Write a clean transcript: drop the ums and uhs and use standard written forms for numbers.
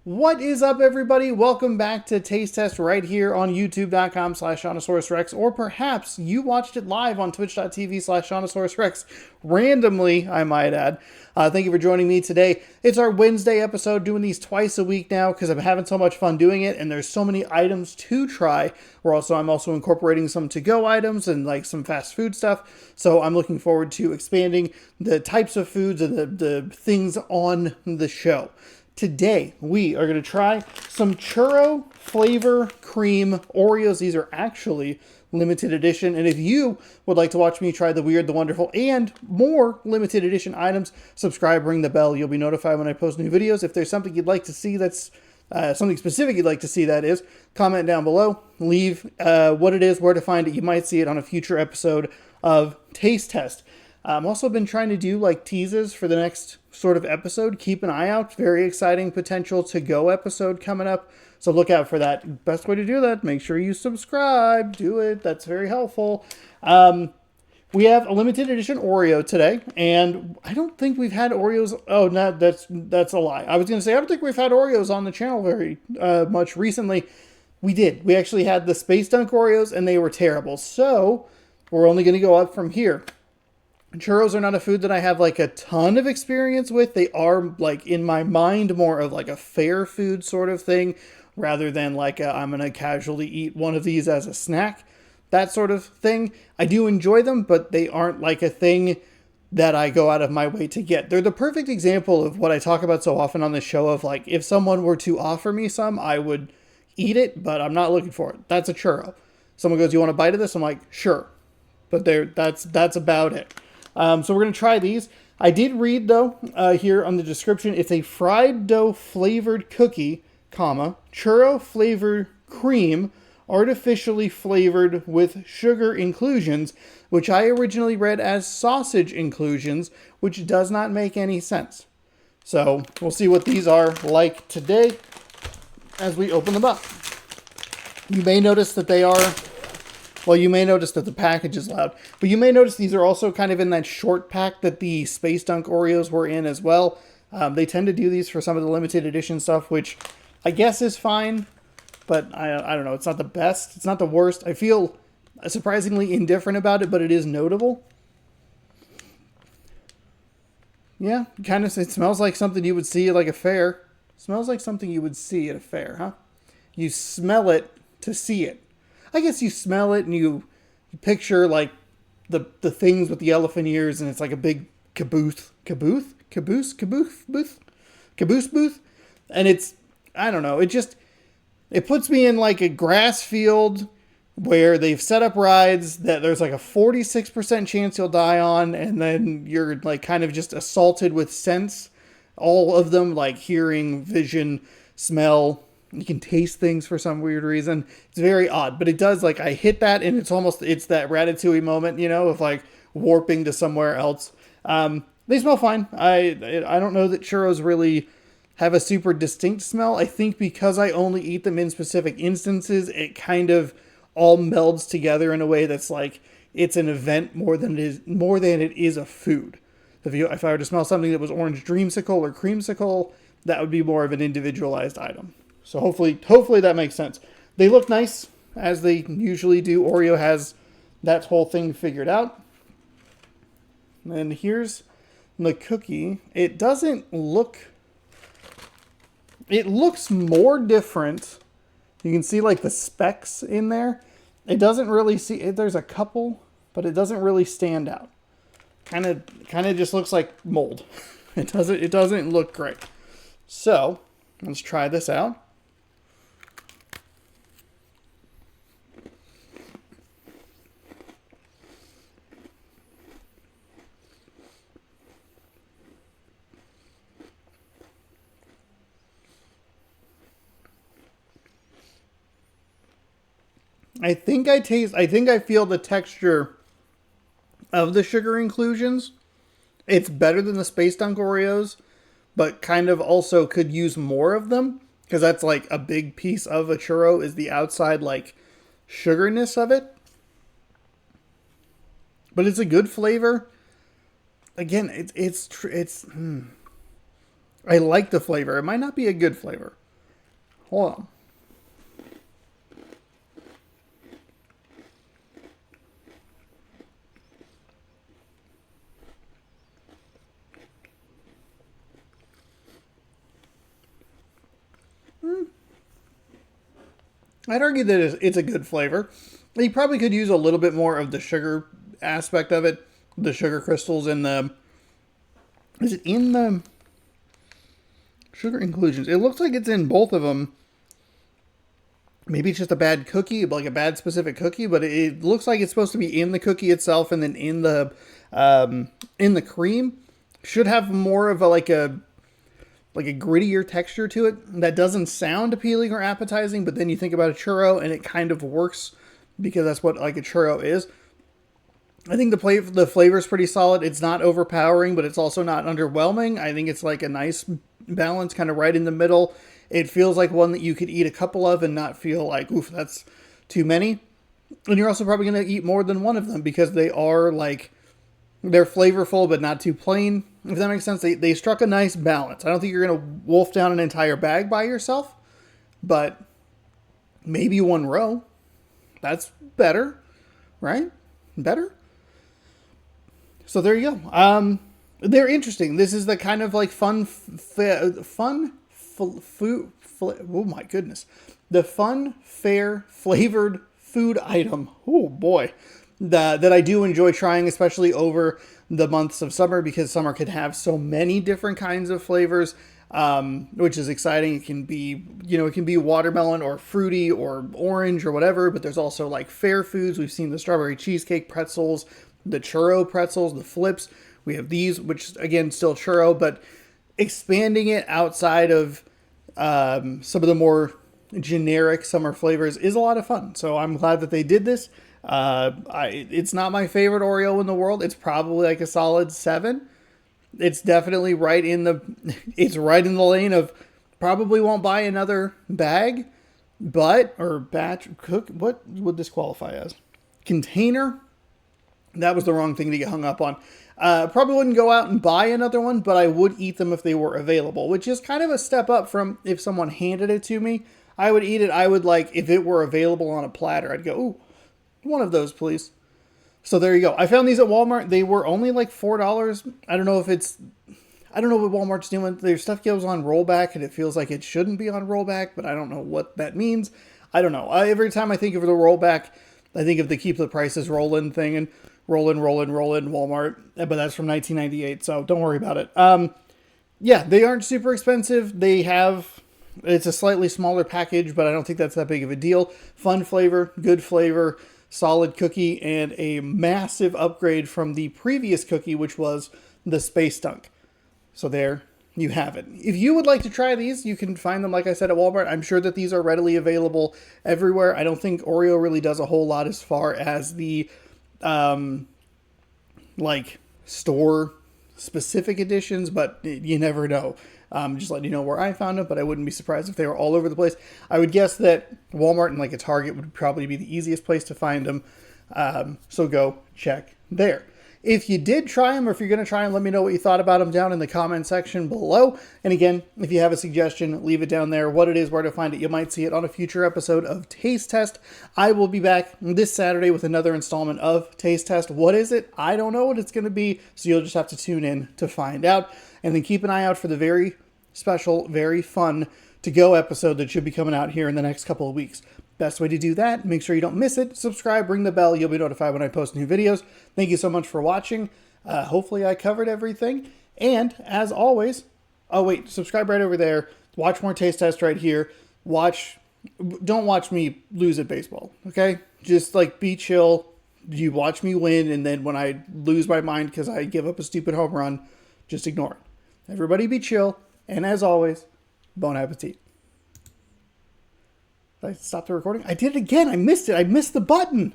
What is up, everybody? Welcome back to Taste Test right here on youtube.com/Seannosaurus or perhaps you watched it live on twitch.tv/Seannosaurus randomly, I might add. Thank you for joining me today. It's our Wednesday episode, doing these twice a week now because I'm having so much fun doing it, and there's so many items to try. I'm also incorporating some to-go items and like some fast food stuff, so I'm looking forward to expanding the types of foods and the things on the show. Today, we are going to try some Churro flavor cream Oreos. These are actually limited edition. And if you would like to watch me try the weird, the wonderful, and more limited edition items, subscribe, ring the bell. You'll be notified when I post new videos. If there's something you'd like to see that's something specific you'd like to see, that is, comment down below. Leave what it is, where to find it. You might see it on a future episode of Taste Test. I've also been trying to do like teases for the next sort of episode. Keep an eye out. Very exciting potential to-go episode coming up. So look out for that. Best way to do that, make sure you subscribe. Do it. That's very helpful. We have a limited edition Oreo today, and I don't think we've had Oreos. Oh, no, that's a lie. I was going to say, I don't think we've had Oreos on the channel very much recently. We did. We actually had the Space Dunk Oreos, and they were terrible. So we're only going to go up from here. Churros are not a food that I have like a ton of experience with. They are like in my mind more of like a fair food sort of thing rather than like I'm going to casually eat one of these as a snack, that sort of thing. I do enjoy them, but they aren't like a thing that I go out of my way to get. They're the perfect example of what I talk about so often on the show of like, if someone were to offer me some, I would eat it, but I'm not looking for it. That's a churro. Someone goes, "You want a bite of this?" I'm like, "Sure." But that's about it. So we're going to try these. I did read, though, here on the description, it's a fried dough flavored cookie, churro flavored cream, artificially flavored with sugar inclusions, which I originally read as sausage inclusions, which does not make any sense. So we'll see what these are like today as we open them up. You may notice that they are... Well, you may notice that the package is loud, but you may notice these are also kind of in that short pack that the Space Dunk Oreos were in as well. They tend to do these for some of the limited edition stuff, which I guess is fine, but I don't know. It's not the best. It's not the worst. I feel surprisingly indifferent about it, but it is notable. Yeah, kind of. It smells like something you would see at like a fair. Smells like something you would see at a fair, huh? You smell it to see it. I guess you smell it and you picture like the things with the elephant ears, and it's like a big caboose booth, and it's, I don't know, it puts me in like a grass field where they've set up rides that there's like a 46% chance you'll die on, and then you're like kind of just assaulted with scents, all of them, like hearing, vision, smell. You can taste things for some weird reason. It's very odd, but it does, like, I hit that and it's that Ratatouille moment, you know, of like warping to somewhere else. They smell fine. I don't know that churros really have a super distinct smell. I think because I only eat them in specific instances, it kind of all melds together in a way that's like, it's an event more than it is a food. If I were to smell something that was orange dreamsicle or creamsicle, that would be more of an individualized item. So hopefully that makes sense. They look nice, as they usually do. Oreo has that whole thing figured out. And here's the cookie. It looks more different. You can see like the specks in there. It doesn't really there's a couple, but it doesn't really stand out. Kind of just looks like mold. It doesn't look great. So let's try this out. I think I feel the texture of the sugar inclusions. It's better than the Space Dunk Oreos, but kind of also could use more of them, because that's like a big piece of a churro is the outside like sugarness of it. But it's a good flavor. Again, I like the flavor. It might not be a good flavor. Hold on. I'd argue that it's a good flavor. You probably could use a little bit more of the sugar aspect of it. The sugar crystals and the... Is it in the... Sugar inclusions? It looks like it's in both of them. Maybe it's just a bad cookie, like a bad specific cookie, but it looks like it's supposed to be in the cookie itself and then in the cream. Should have more of a grittier texture to it that doesn't sound appealing or appetizing, but then you think about a churro and it kind of works because that's what like a churro is. I think the flavor is pretty solid. It's not overpowering, but it's also not underwhelming. I think it's like a nice balance, kind of right in the middle. It feels like one that you could eat a couple of and not feel like, oof, that's too many. And you're also probably going to eat more than one of them because they are like, they're flavorful, but not too plain. If that makes sense, they struck a nice balance. I don't think you're going to wolf down an entire bag by yourself, but maybe one row. That's better, right? Better. So there you go. They're interesting. This is the kind of like oh my goodness. The fun, fair, flavored food item. Oh boy. That I do enjoy trying, especially over the months of summer, because summer can have so many different kinds of flavors, which is exciting. It can be, it can be watermelon or fruity or orange or whatever, but there's also like fair foods. We've seen the strawberry cheesecake pretzels, the churro pretzels, the flips. We have these, which again, still churro, but expanding it outside of some of the more generic summer flavors is a lot of fun. So I'm glad that they did this. It's not my favorite Oreo in the world. It's probably like a solid 7. It's definitely right in the lane of probably won't buy another bag, or batch cook. What would this qualify as? Container. That was the wrong thing to get hung up on. Probably wouldn't go out and buy another one, but I would eat them if they were available, which is kind of a step up from if someone handed it to me. I would eat it. I would if it were available on a platter, I'd go, ooh, one of those, please. So there you go. I found these at Walmart. They were only like $4. I don't know what Walmart's doing. Their stuff goes on rollback and it feels like it shouldn't be on rollback, but I don't know what that means. I don't know. Every time I think of the rollback, I think of the keep the prices rolling thing and rolling Walmart, but that's from 1998, so don't worry about it. Yeah, they aren't super expensive. It's a slightly smaller package, but I don't think that's that big of a deal. Fun flavor, good flavor, solid cookie, and a massive upgrade from the previous cookie, which was the Space Dunk. So there you have it. If you would like to try these, you can find them, like I said, at Walmart. I'm sure that these are readily available everywhere. I don't think Oreo really does a whole lot as far as the store specific editions, but you never know. Just letting you know where I found them, but I wouldn't be surprised if they were all over the place. I would guess that Walmart and like a Target would probably be the easiest place to find them. So go check there. If you did try them, or if you're going to try them, let me know what you thought about them down in the comment section below. And again, if you have a suggestion, leave it down there. What it is, where to find it. You might see it on a future episode of Taste Test. I will be back this Saturday with another installment of Taste Test. What is it? I don't know what it's going to be, so you'll just have to tune in to find out. And then keep an eye out for the very special, very fun to-go episode that should be coming out here in the next couple of weeks. Best way to do that, make sure you don't miss it. Subscribe, ring the bell. You'll be notified when I post new videos. Thank you so much for watching. Hopefully I covered everything. And as always, subscribe right over there. Watch more Taste Test right here. Don't watch me lose at baseball, okay? Just be chill. You watch me win, and then when I lose my mind because I give up a stupid home run, just ignore it. Everybody be chill. And as always, bon appetit. Did I stop the recording? I did it again. I missed it. I missed the button.